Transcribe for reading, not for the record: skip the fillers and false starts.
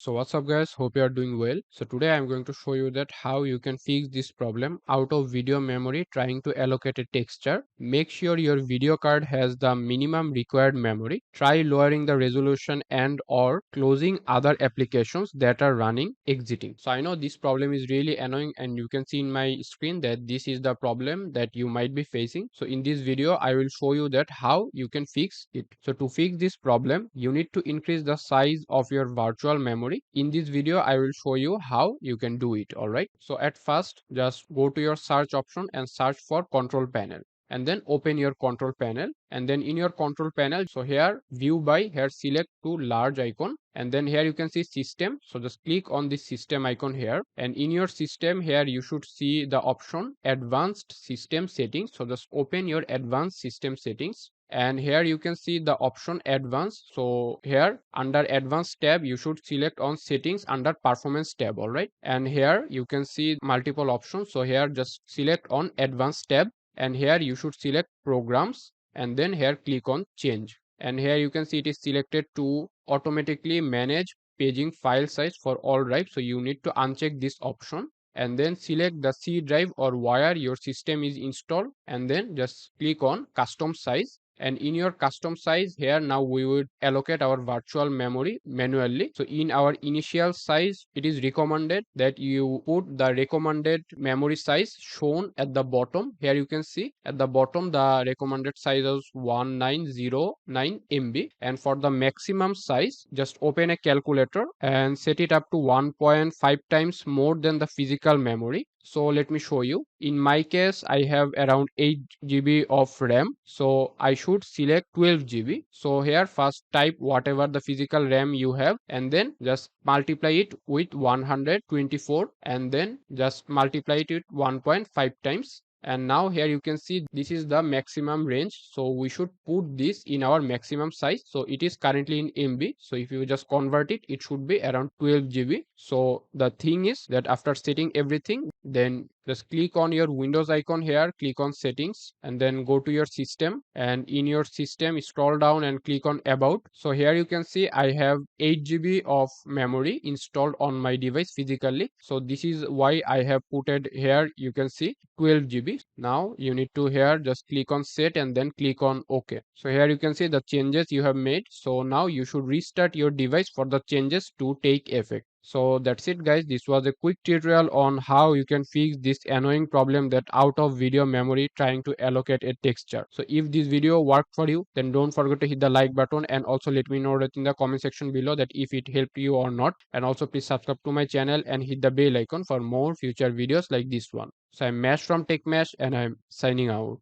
So what's up guys, hope you are doing well. So today I'm going to show you that how you can fix this problem out of video memory trying to allocate a texture. Make sure your video card has the minimum required memory. Try lowering the resolution and or closing other applications that are running exiting. So I know this problem is really annoying and you can see in my screen that this is the problem that you might be facing. So in this video I will show you that how you can fix it. So to fix this problem you need to increase the size of your virtual memory. In this video I will show you how you can do it. Alright, so at first just go to your search option and search for control panel and then open your control panel, and then in your control panel, so here view by, here select to large icon, and then here you can see system. So just click on this system icon here, and in your system here you should see the option advanced system settings. So just open your advanced system settings, and here you can see the option advanced. So here under advanced tab you should select on settings under performance tab. All right, and here you can see multiple options. So here just select on advanced tab, and here you should select programs, and then here click on change, and here you can see it is selected to automatically manage paging file size for all drives. So you need to uncheck this option and then select the C drive or where your system is installed, and then just click on custom size. And in your custom size here, now we would allocate our virtual memory manually. So in our initial size, it is recommended that you put the recommended memory size shown at the bottom. Here you can see at the bottom the recommended size is 1909 MB, and for the maximum size just open a calculator and set it up to 1.5 times more than the physical memory. So let me show you. In my case I have around 8 GB of RAM, so I should select 12 GB. So here first type whatever the physical RAM you have, and then just multiply it with 124, and then just multiply it with 1.5 times. And now here you can see this is the maximum range, so we should put this in our maximum size. So it is currently in MB, so if you just convert it, it should be around 12 GB. So the thing is that after setting everything, then just click on your Windows icon here, click on settings, and then go to your system, and in your system scroll down and click on about. So here you can see I have 8 GB of memory installed on my device physically. So this is why I have put it here. You can see 12 GB. Now you need to here just click on set and then click on OK. So here you can see the changes you have made. So now you should restart your device for the changes to take effect. So that's it guys, this was a quick tutorial on how you can fix this annoying problem that out of video memory trying to allocate a texture. So if this video worked for you, then don't forget to hit the like button, and also let me know that in the comment section below that if it helped you or not. And also please subscribe to my channel and hit the bell icon for more future videos like this one. So I'm Mash from Tech Mash, and I'm signing out.